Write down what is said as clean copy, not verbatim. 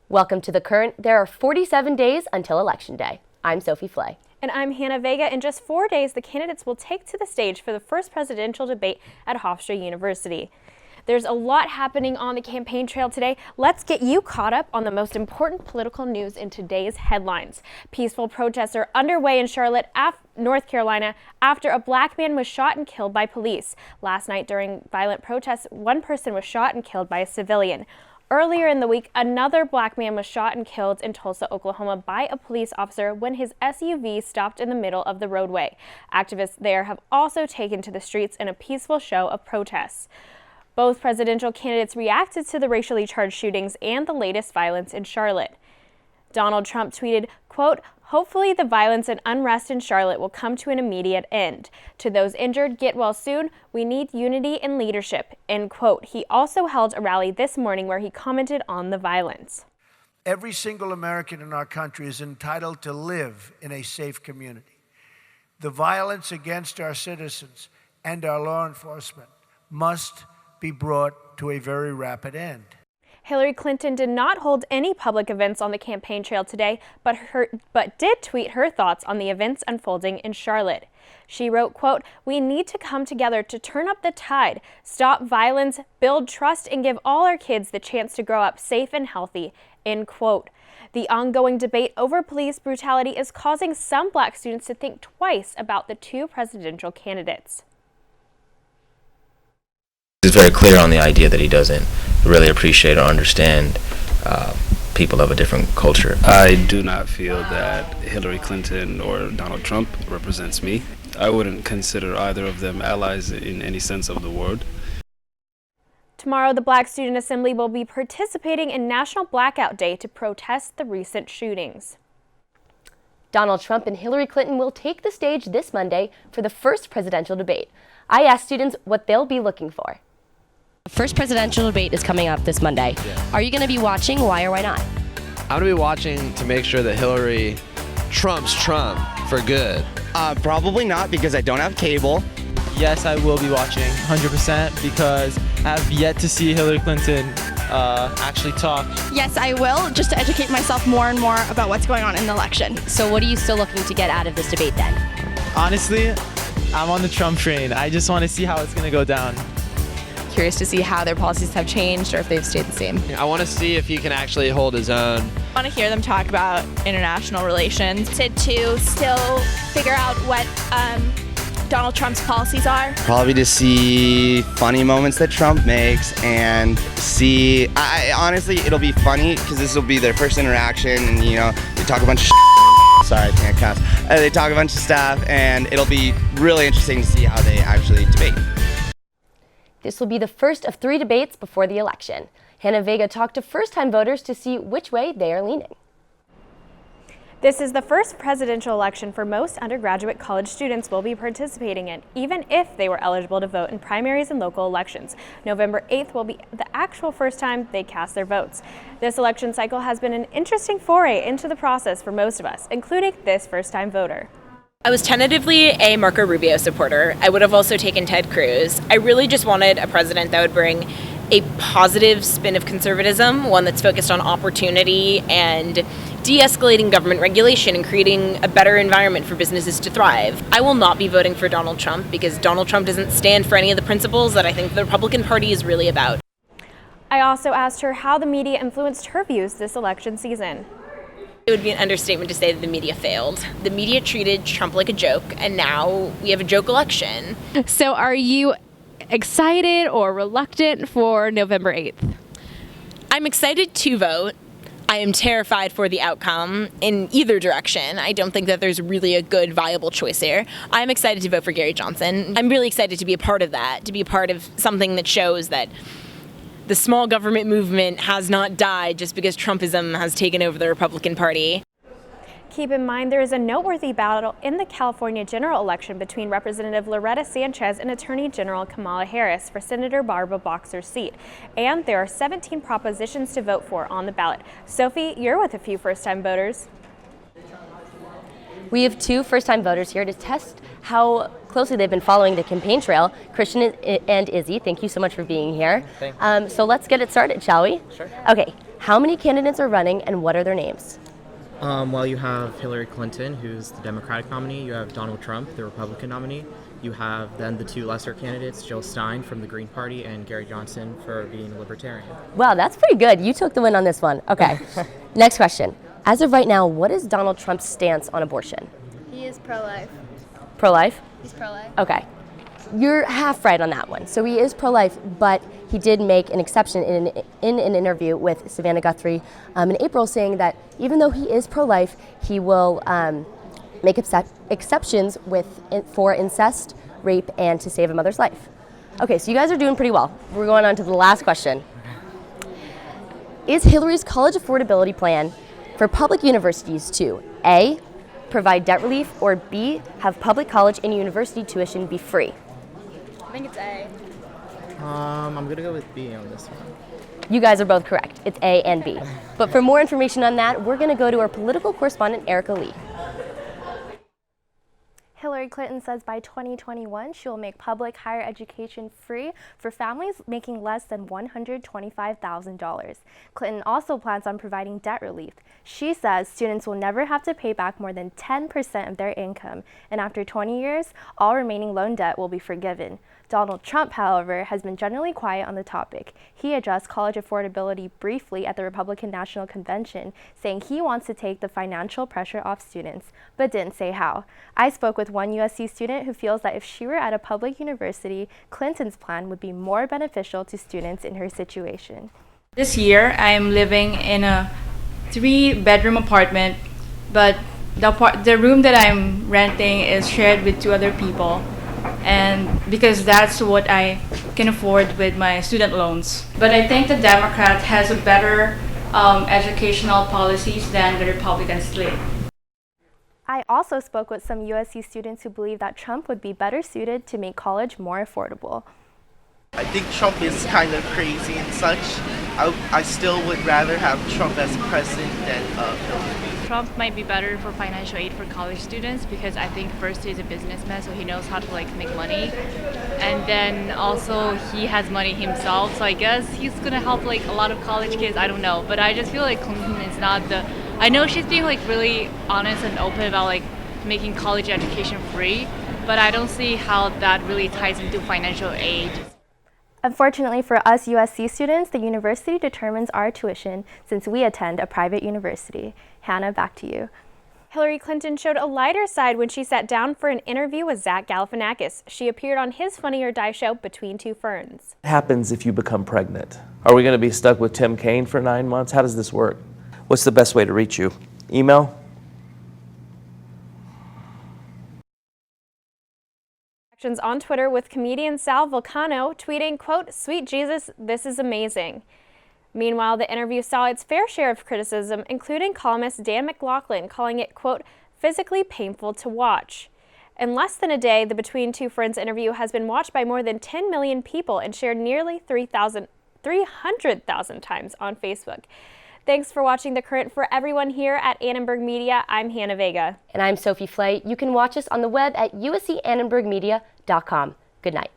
Welcome to The Current. There are 47 days until Election Day. I'm Sophie Flay. And I'm Hannah Vega. In just 4 days, the candidates will take to the stage for the first presidential debate at Hofstra University. There's a lot happening on the campaign trail today. Let's get you caught up on the most important political news in today's headlines. Peaceful protests are underway in Charlotte, North Carolina, after a black man was shot and killed by police. Last night, during violent protests, one person was shot and killed by a civilian. Earlier in the week, another black man was shot and killed in Tulsa, Oklahoma by a police officer when his SUV stopped in the middle of the roadway. Activists there have also taken to the streets in a peaceful show of protests. Both presidential candidates reacted to the racially charged shootings and the latest violence in Charlotte. Donald Trump tweeted, quote, "Hopefully the violence and unrest in Charlotte will come to an immediate end. To those injured, get well soon. We need unity and leadership," end quote. He also held a rally this morning where he commented on the violence. Every single American in our country is entitled to live in a safe community. The violence against our citizens and our law enforcement must be brought to a very rapid end. Hillary Clinton did not hold any public events on the campaign trail today, but did tweet her thoughts on the events unfolding in Charlotte. She wrote, quote, "We need to come together to turn up the tide, stop violence, build trust, and give all our kids the chance to grow up safe and healthy," end quote. The ongoing debate over police brutality is causing some black students to think twice about the two presidential candidates. He's very clear on the idea that he doesn't really appreciate or understand people of a different culture. I do not feel that Hillary Clinton or Donald Trump represents me. I wouldn't consider either of them allies in any sense of the word. Tomorrow, the Black Student Assembly will be participating in National Blackout Day to protest the recent shootings. Donald Trump and Hillary Clinton will take the stage this Monday for the first presidential debate. I asked students what they'll be looking for. The first presidential debate is coming up this Monday. Yeah. Are you going to be watching? Why or why not? I'm going to be watching to make sure that Hillary trumps Trump for good. Probably not, because I don't have cable. Yes, I will be watching 100% because I have yet to see Hillary Clinton actually talk. Yes, I will, just to educate myself more and more about what's going on in the election. So what are you still looking to get out of this debate then? Honestly, I'm on the Trump train. I just want to see how it's going to go down. Curious to see how their policies have changed or if they've stayed the same. I want to see if he can actually hold his own. I want to hear them talk about international relations to still figure out what Donald Trump's policies are. Probably to see funny moments that Trump makes and see, honestly, it'll be funny because this will be their first interaction and, they talk a bunch of sorry, I can't cuss. They talk a bunch of stuff and it'll be really interesting to see how they actually debate. This will be the first of 3 debates before the election. Hannah Vega talked to first-time voters to see which way they are leaning. This is the first presidential election for most undergraduate college students will be participating in, even if they were eligible to vote in primaries and local elections. November 8th will be the actual first time they cast their votes. This election cycle has been an interesting foray into the process for most of us, including this first-time voter. I was tentatively a Marco Rubio supporter. I would have also taken Ted Cruz. I really just wanted a president that would bring a positive spin of conservatism, one that's focused on opportunity and de-escalating government regulation and creating a better environment for businesses to thrive. I will not be voting for Donald Trump because Donald Trump doesn't stand for any of the principles that I think the Republican Party is really about. I also asked her how the media influenced her views this election season. It would be an understatement to say that the media failed. The media treated Trump like a joke, and now we have a joke election. So are you excited or reluctant for November 8th? I'm excited to vote. I am terrified for the outcome in either direction. I don't think that there's really a good, viable choice here. I'm excited to vote for Gary Johnson. I'm really excited to be a part of that, to be a part of something that shows that the small government movement has not died just because Trumpism has taken over the Republican Party. Keep in mind there is a noteworthy battle in the California general election between Representative Loretta Sanchez and Attorney General Kamala Harris for Senator Barbara Boxer's seat. And there are 17 propositions to vote for on the ballot. Sophie, you're with a few first-time voters. We have 2 first-time voters here to test how closely they've been following the campaign trail. Christian and Izzy, thank you so much for being here. Thank you. So let's get it started, shall we? Sure. Okay, How many candidates are running and what are their names? Well, you have Hillary Clinton, who's the Democratic nominee. You have Donald Trump, the Republican nominee. You have then the two lesser candidates, Jill Stein from the Green Party and Gary Johnson for being a libertarian. Wow, that's pretty good. You took the win on this one. Okay. Next question. As of right now, what is Donald Trump's stance on abortion? He is pro-life. Pro-life? He's pro-life. Okay. You're half right on that one. So he is pro-life, but he did make an exception in an interview with Savannah Guthrie in April, saying that even though he is pro-life, he will make exceptions for incest, rape, and to save a mother's life. Okay, so you guys are doing pretty well. We're going on to the last question. Is Hillary's college affordability plan for public universities to A, provide debt relief, or B, have public college and university tuition be free? I think it's A. I'm going to go with B on this one. You guys are both correct. It's A and B. But for more information on that, we're going to go to our political correspondent, Erica Lee. Hillary Clinton says by 2021, she will make public higher education free for families making less than $125,000. Clinton also plans on providing debt relief. She says students will never have to pay back more than 10% of their income, and after 20 years, all remaining loan debt will be forgiven. Donald Trump, however, has been generally quiet on the topic. He addressed college affordability briefly at the Republican National Convention, saying he wants to take the financial pressure off students, but didn't say how. I spoke with one USC student who feels that if she were at a public university, Clinton's plan would be more beneficial to students in her situation. This year, I'm living in a 3-bedroom apartment, but the room that I'm renting is shared with 2 other people. And because that's what I can afford with my student loans. But I think the Democrat has a better educational policies than the Republicans did. I also spoke with some USC students who believe that Trump would be better suited to make college more affordable. I think Trump is kind of crazy and such. I still would rather have Trump as president than Hillary. Trump might be better for financial aid for college students because I think first he's a businessman, so he knows how to make money, and then also he has money himself, so I guess he's gonna help a lot of college kids. I don't know, but I just feel like Clinton is not the. I know she's being really honest and open about making college education free, but I don't see how that really ties into financial aid. Unfortunately for us USC students, the university determines our tuition since we attend a private university. Hannah, back to you. Hillary Clinton showed a lighter side when she sat down for an interview with Zach Galifianakis. She appeared on his Funny or Die show, Between Two Ferns. What happens if you become pregnant? Are we going to be stuck with Tim Kaine for 9 months? How does this work? What's the best way to reach you? Email? On Twitter with comedian Sal Vulcano tweeting, quote, "Sweet Jesus, this is amazing." Meanwhile, the interview saw its fair share of criticism, including columnist Dan McLaughlin calling it, quote, "physically painful to watch." In less than a day, the Between Two Ferns interview has been watched by more than 10 million people and shared nearly 300,000 times on Facebook. Thanks for watching The Current. For everyone here at Annenberg Media, I'm Hannah Vega. And I'm Sophie Flay. You can watch us on the web at uscannenbergmedia.com. Good night.